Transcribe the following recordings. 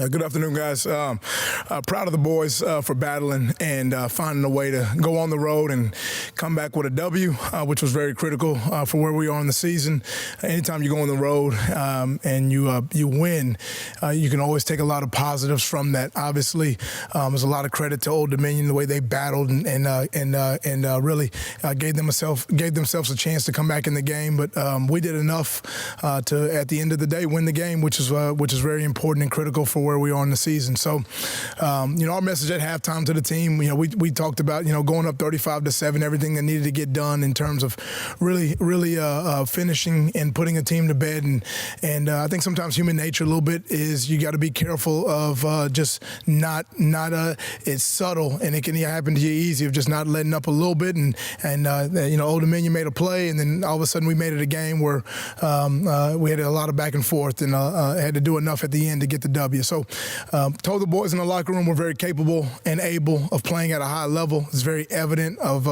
Good afternoon, guys. Proud of the boys for battling and finding a way to go on the road and come back with a W, which was very critical for where we are in the season. Anytime you go on the road and you win, you can always take a lot of positives from that. Obviously, there's a lot of credit to Old Dominion, the way they battled and really gave themselves a chance to come back in the game. But we did enough to, at the end of the day, win the game, which is very important and critical for where we are in the season. So, our message at halftime to the team, we talked about, going up 35-7, everything that needed to get done in terms of really finishing and putting a team to bed. And I think sometimes human nature a little bit is you got to be careful of just not it's subtle, and it can happen to you easy of just not letting up a little bit. And Old Dominion made a play, and then all of a sudden we made it a game where we had a lot of back and forth and had to do enough at the end to get the W. So told the boys in the locker room we're very capable and able of playing at a high level. It's very evident of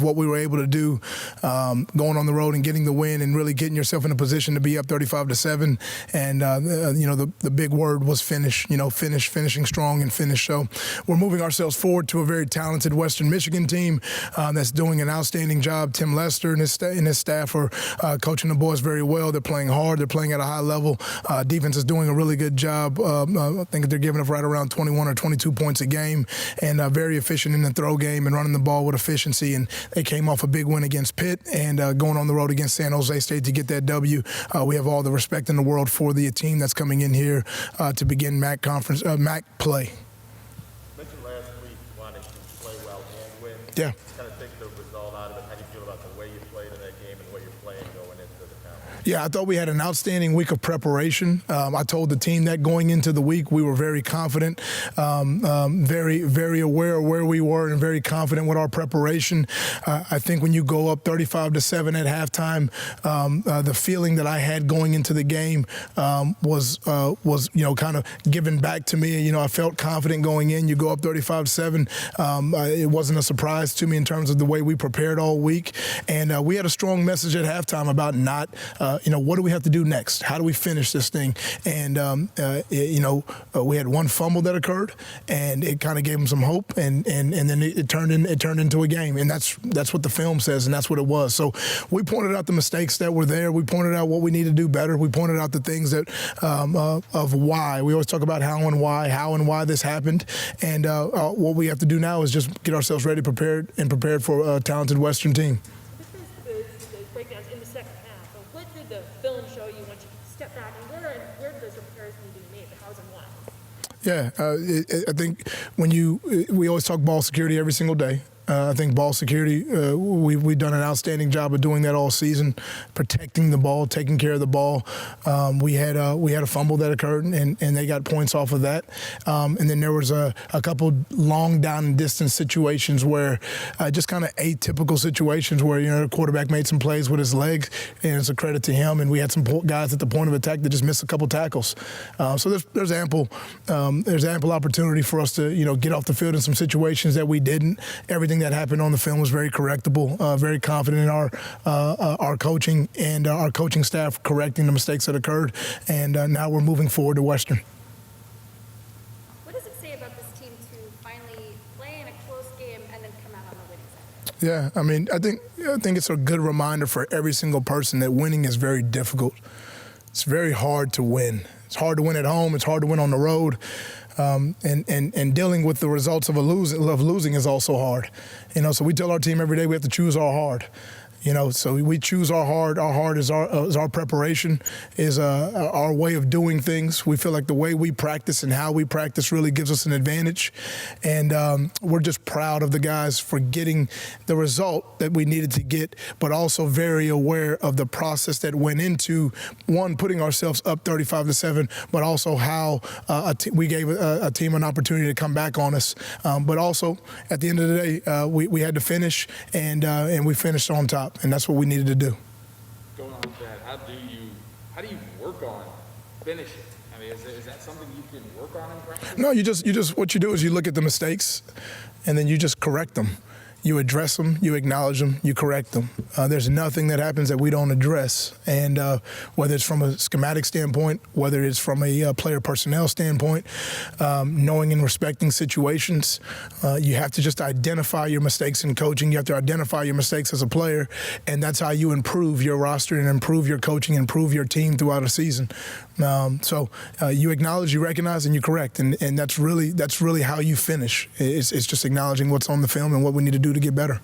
what we were able to do going on the road and getting the win and really getting yourself in a position to be up 35-7. And the big word was finish. Finishing strong and finish. So we're moving ourselves forward to a very talented Western Michigan team that's doing an outstanding job. Tim Lester and his staff are coaching the boys very well. They're playing hard. They're playing at a high level. Defense is doing a really good job. I think they're giving up right around 21 or 22 points a game, and very efficient in the throw game and running the ball with efficiency. And they came off a big win against Pitt and going on the road against San Jose State to get that W. We have all the respect in the world for the team that's coming in here to begin MAC play. You mentioned last week wanting to play well and win. Yeah. Kind of take the result out of it. How do you feel about the way you played in that game and what you're playing going into the conference? Yeah, I thought we had an outstanding week of preparation. I told the team that going into the week we were very confident, very, very aware of where we were and very confident with our preparation. I think when you go up 35-7 at halftime, the feeling that I had going into the game was kind of given back to me. I felt confident going in. You go up 35-7. It wasn't a surprise to me in terms of the way we prepared all week. And we had a strong message at halftime about not what do we have to do next? How do we finish this thing? And, we had one fumble that occurred, and it kind of gave them some hope, and then it turned into a game. And that's what the film says, and that's what it was. So we pointed out the mistakes that were there. We pointed out what we need to do better. We pointed out the things that of why. We always talk about how and why this happened. And what we have to do now is just get ourselves ready, prepared for a talented Western team. The breakdowns in the second half. But what did the film show you once you step back, and where did those repairs need to be made? How's and why? Yeah, I think we always talk ball security every single day. I think ball security, we've done an outstanding job of doing that all season, protecting the ball, taking care of the ball. We had a fumble that occurred, and they got points off of that. And then there was a couple long down and distance situations where just kind of atypical situations where the quarterback made some plays with his legs, and it's a credit to him. And we had some guys at the point of attack that just missed a couple tackles. So there's ample opportunity for us to get off the field in some situations that we didn't. Everything that happened on the film was very correctable. Very confident in our coaching and our coaching staff correcting the mistakes that occurred. And now we're moving forward to Western. What does it say about this team to finally play in a close game and then come out on the winning side? Yeah, I mean, I think it's a good reminder for every single person that winning is very difficult. It's very hard to win. It's hard to win at home. It's hard to win on the road. And dealing with the results of losing is also hard. So we tell our team every day we have to choose our hard. So we choose our hard. Our hard is our preparation, is our way of doing things. We feel like the way we practice and how we practice really gives us an advantage. And we're just proud of the guys for getting the result that we needed to get, but also very aware of the process that went into, one, putting ourselves up 35-7, but also how we gave a team an opportunity to come back on us. But also, at the end of the day, we had to finish, and we finished on top. And that's what we needed to do. Going on with that, how do you work on finishing? I mean, is that something you can work on in practice? No, you just what you do is you look at the mistakes, and then you just correct them. You address them, you acknowledge them, you correct them. There's nothing that happens that we don't address. And whether it's from a schematic standpoint, whether it's from a player personnel standpoint, knowing and respecting situations, you have to just identify your mistakes in coaching. You have to identify your mistakes as a player, and that's how you improve your roster and improve your coaching, improve your team throughout a season. So you acknowledge, you recognize, and you correct, and that's really how you finish. It's just acknowledging what's on the film and what we need to do to get better.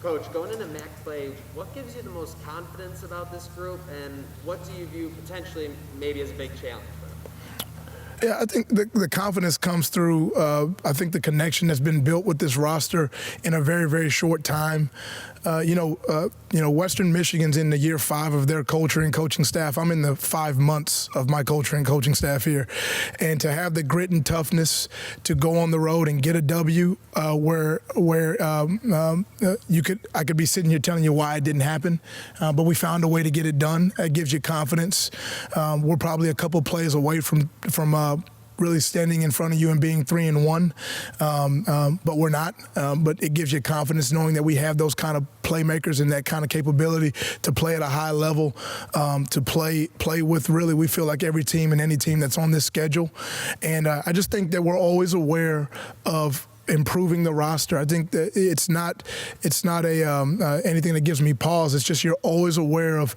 Coach, going into MAC play, what gives you the most confidence about this group, and what do you view potentially maybe as a big challenge for them? Yeah, I think the confidence comes through, I think the connection that's been built with this roster in a very, very short time. Western Michigan's in the year 5 of their culture and coaching staff. I'm in the 5 months of my culture and coaching staff here. And to have the grit and toughness to go on the road and get a W where I could be sitting here telling you why it didn't happen, but we found a way to get it done. It gives you confidence. We're probably a couple plays away from really standing in front of you and being 3-1, but we're not. But it gives you confidence knowing that we have those kind of playmakers and that kind of capability to play at a high level, to play with really, we feel like every team and any team that's on this schedule. And I just think that we're always aware of improving the roster. I think that it's not anything that gives me pause. It's just you're always aware of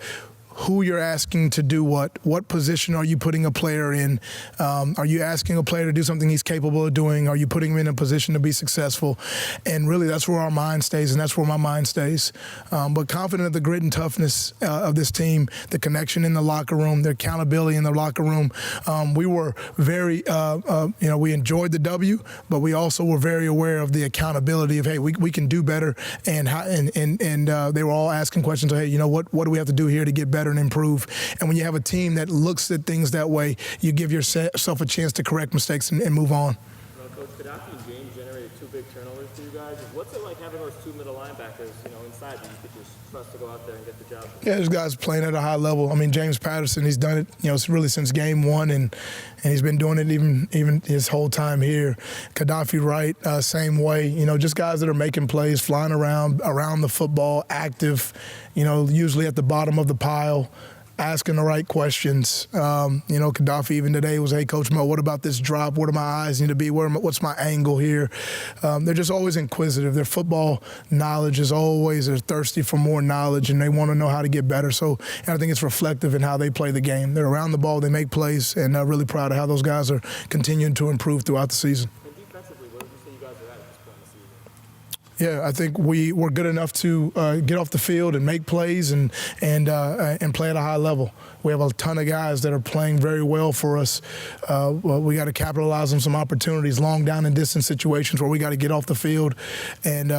who you're asking to do what position are you putting a player in? Are you asking a player to do something he's capable of doing? Are you putting him in a position to be successful? And really, that's where our mind stays, and that's where my mind stays. But confident of the grit and toughness of this team, the connection in the locker room, the accountability in the locker room. We were very, we enjoyed the W, but we also were very aware of the accountability of, hey, we can do better. And they were all asking questions of, hey, what do we have to do here to get better and improve? And when you have a team that looks at things that way, you give yourself a chance to correct mistakes and move on. Coach, Gaddafi and James generated 2 big turnovers for you guys. What's it like having those 2 middle linebackers, inside that you could just trust to go out there and get the job done? Yeah, this guy's playing at a high level. I mean, James Patterson, he's done it, really since game 1, and he's been doing it even his whole time here. Gaddafi Wright, same way. Just guys that are making plays, flying around the football, active, usually at the bottom of the pile, asking the right questions. Gaddafi even today was, hey, Coach Mo, what about this drop? Where do my eyes need to be? What's my angle here? They're just always inquisitive. Their football knowledge is always, they're thirsty for more knowledge, and they want to know how to get better. So I think it's reflective in how they play the game. They're around the ball, they make plays, and I'm really proud of how those guys are continuing to improve throughout the season. And defensively, where would you say you guys are at this point in the season? Yeah, I think we're good enough to get off the field and make plays and play at a high level. We have a ton of guys that are playing very well for us. We got to capitalize on some opportunities, long down and distance situations where we got to get off the field, and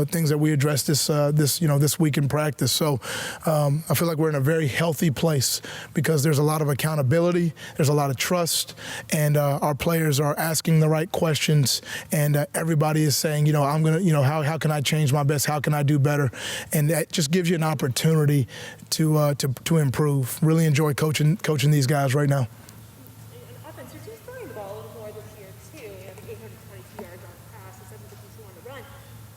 things that we addressed this week in practice. So I feel like we're in a very healthy place because there's a lot of accountability, there's a lot of trust, and our players are asking the right questions, and everybody is saying, I'm gonna, how can I change my best? How can I do better? And that just gives you an opportunity to improve. Really enjoy coaching these guys right now. And offense, you're just throwing the ball a little more this year, too. You have 822 yards on pass and 752 on the run.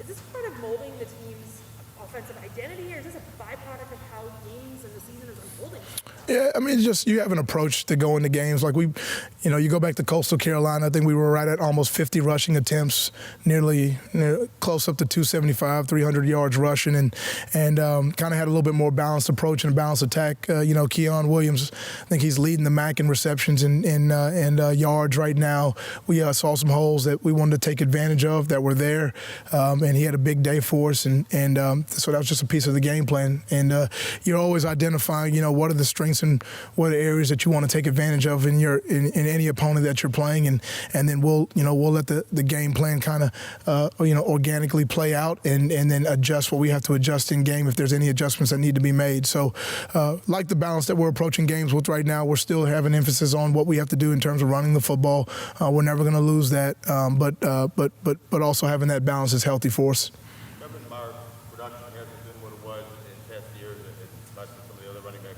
Is this part of molding the team's offensive identity, or is this a byproduct of how games and the season is unfolding? Yeah, I mean, it's just you have an approach to go into games. Like you go back to Coastal Carolina, I think we were right at almost 50 rushing attempts, nearly close up to 275, 300 yards rushing, and kind of had a little bit more balanced approach and a balanced attack. Keon Williams, I think he's leading the MAC in receptions and yards right now. We saw some holes that we wanted to take advantage of that were there, and he had a big day for us, and so that was just a piece of the game plan. And you're always identifying, what are the strengths and what are the areas that you want to take advantage of in any opponent that you're playing, and then we'll let the game plan kind of organically play out, and then adjust what we have to adjust in game if there's any adjustments that need to be made. So like the balance that we're approaching games with right now, we're still having emphasis on what we have to do in terms of running the football. We're never going to lose that, but also having that balance is healthy for us. Kevin Mark's production hasn't been what it was in past years, and especially some of the other running backs.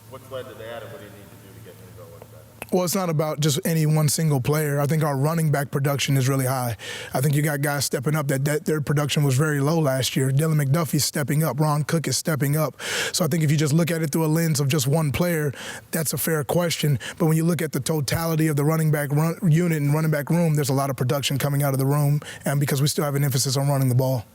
What's led to that, and what do you need to do to get him going better? Well, it's not about just any one single player. I think our running back production is really high. I think you got guys stepping up that their production was very low last year. Dylan McDuffie's stepping up. Ron Cook is stepping up. So I think if you just look at it through a lens of just one player, that's a fair question. But when you look at the totality of the running back unit and running back room, there's a lot of production coming out of the room, and because we still have an emphasis on running the ball.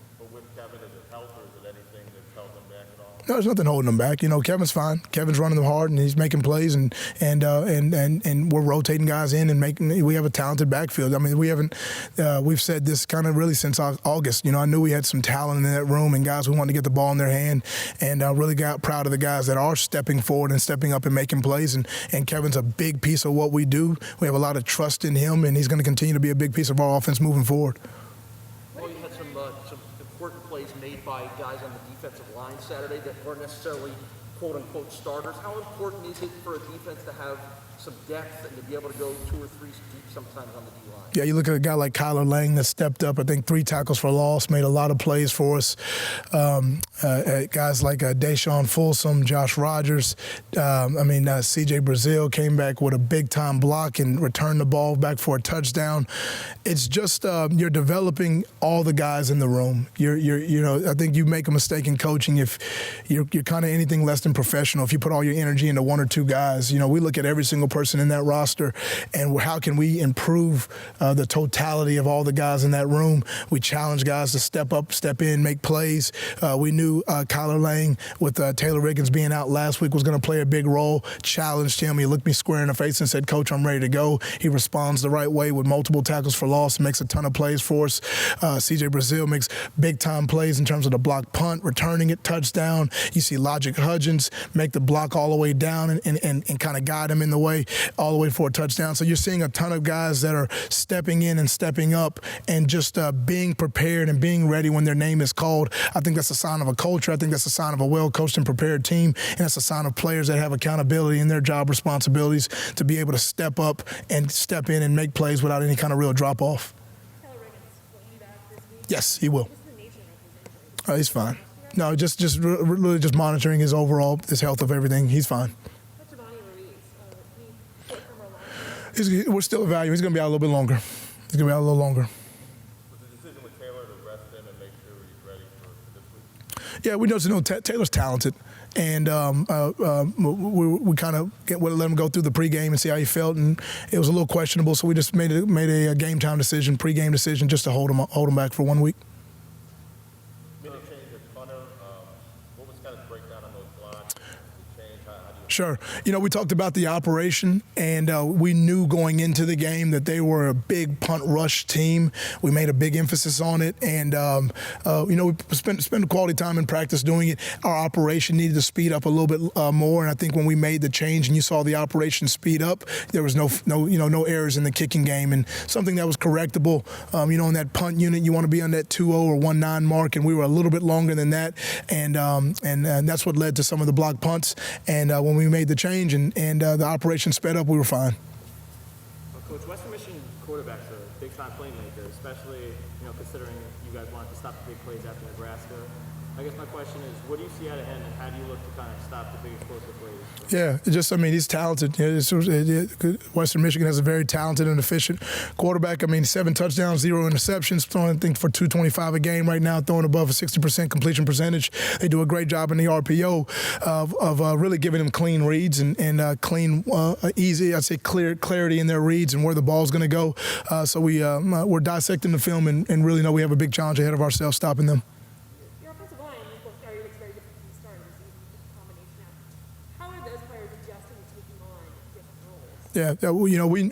No, there's nothing holding him back. You know, Kevin's fine. Kevin's running them hard, and he's making plays, and we're rotating guys in and making. We have a talented backfield. I mean, we've said this kind of really since August. You know, I knew we had some talent in that room and guys who wanted to get the ball in their hand, and I really got proud of the guys that are stepping forward and stepping up and making plays. And Kevin's a big piece of what we do. We have a lot of trust in him, and he's going to continue to be a big piece of our offense moving forward. Well, you had some important plays made by guys on the defensive line Saturday that weren't necessarily quote-unquote starters. How important is it for a defense to have some depth and to be able to go 2 or 3 deep sometimes on the D-line? Yeah, you look at a guy like Kyler Lang that stepped up, I think 3 tackles for loss, made a lot of plays for us. Guys like Deshaun Folsom, Josh Rogers, C.J. Brazil came back with a big-time block and returned the ball back for a touchdown. It's just you're developing all the guys in the room. I think you make a mistake in coaching if you're kind of anything less than professional. If you put all your energy into 1 or 2 guys, you know, we look at every single person in that roster and how can we improve the totality of all the guys in that room. We challenge guys to step up, step in, make plays. We knew Kyler Lang, with Taylor Riggins being out last week, was going to play a big role. Challenged him. He looked me square in the face and said, "Coach, I'm ready to go." He responds the right way with multiple tackles for loss and makes a ton of plays for us. C.J. Brazil makes big-time plays in terms of the block punt, returning it, touchdown. You see Logic Hudgens make the block all the way down and kind of guide him in the way all the way for a touchdown. So you're seeing a ton of guys that are stepping in and stepping up and just being prepared and being ready when their name is called. I think that's a sign of a culture. I think that's a sign of a well-coached and prepared team, and that's a sign of players that have accountability in their job responsibilities to be able to step up and step in and make plays without any kind of real drop-off. Taylor Riggins, will he be back this week? Yes, he will. What's the nature of his injury? He's fine. No, really just monitoring his health of everything. He's fine. What's Giovanni Ruiz? He quit from our line. We're still evaluating. He's going to be out a little bit longer. Was the decision with Taylor to rest him and make sure he's ready for this week? Yeah, we just know Taylor's talented, and we kind of let him go through the pregame and see how he felt, and it was a little questionable, so we just made a game time decision, pregame decision, just to hold him back for 1 week. What was kind of the breakdown on those blocks? Sure. You know, we talked about the operation, and we knew going into the game that they were a big punt rush team. We made a big emphasis on it, and, we spent quality time in practice doing it. Our operation needed to speed up a little bit more, and I think when we made the change and you saw the operation speed up, there was no errors in the kicking game, and something that was correctable. In that punt unit, you want to be on that 2-0 or 1-9 mark, and we were a little bit longer than that, and that's what led to some of the block punts. And when we made the change and the operation sped up, we were fine. Coach, Western Michigan quarterbacks are big-time playmakers, especially considering you guys wanted to stop the big plays after Nebraska. I guess my question is, what do you see out of him, and how do you look to kind of stop the big explosive plays? Yeah, he's talented. Western Michigan has a very talented and efficient quarterback. 7 touchdowns, 0 interceptions, throwing, I think, for 225 a game right now, throwing above a 60% completion percentage. They do a great job in the RPO of really giving him clean reads and clean, easy, I'd say clarity in their reads and where the ball's going to go. So we're dissecting the film and really know we have a big challenge ahead of ourselves stopping them. Your offensive line, looks very different from the starters, even with the combination now. How are those players adjusting to taking on different roles? Yeah,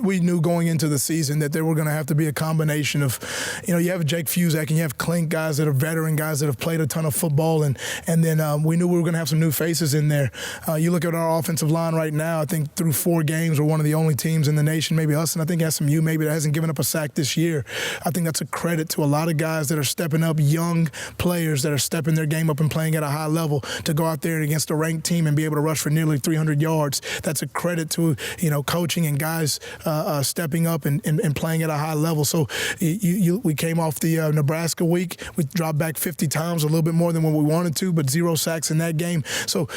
we knew going into the season that there were going to have to be a combination of, you have Jake Fuzak and you have Klink, guys that are veteran, guys that have played a ton of football, and then we knew we were going to have some new faces in there. You look at our offensive line right now, I think through 4 games, we're one of the only teams in the nation, maybe us, and I think SMU maybe that hasn't given up a sack this year. I think that's a credit to a lot of guys that are stepping up, young players that are stepping their game up and playing at a high level to go out there against a ranked team and be able to rush for nearly 300 yards. That's a credit to, coach coaching and guys stepping up and playing at a high level. So we came off the Nebraska week. We dropped back 50 times, a little bit more than what we wanted to, but 0 sacks in that game. So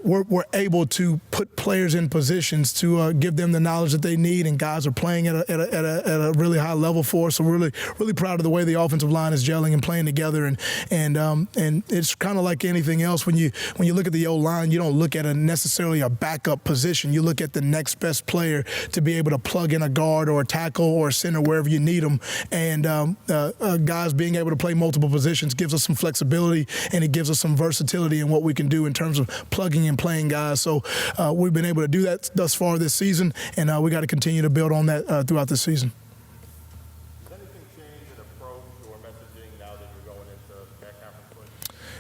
we're able to put players in positions to give them the knowledge that they need, and guys are playing at a really high level for us. So we're really proud of the way the offensive line is gelling and playing together. And it's kind of like anything else. When you look at the O-line, you don't look at necessarily a backup position. You look at the next best player to be able to plug in a guard or a tackle or a center wherever you need them. And guys being able to play multiple positions gives us some flexibility, and it gives us some versatility in what we can do in terms of plugging and playing guys. So we've been able to do that thus far this season, and we got to continue to build on that throughout this season. Does anything change in approach or messaging now that you're going into that conference play?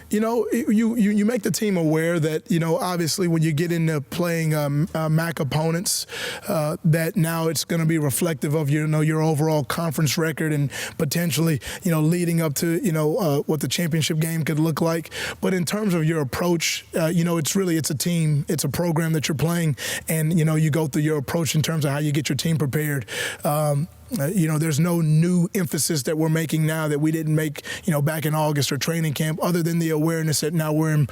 You know, you make the team aware that, you know, obviously when you get into playing MAC opponents, that now it's going to be reflective of your overall conference record and potentially, you know, leading up to, you know, what the championship game could look like. But in terms of your approach, you know, it's a team, it's a program that you're playing, and, you know, you go through your approach in terms of how you get your team prepared. You know, there's no new emphasis that we're making now that we didn't make, you know, back in August or training camp, other than the awareness that now we're in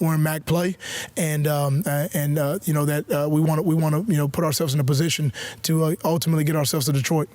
MAC play, and you know that we want to you know put ourselves in a position to ultimately get ourselves to Detroit.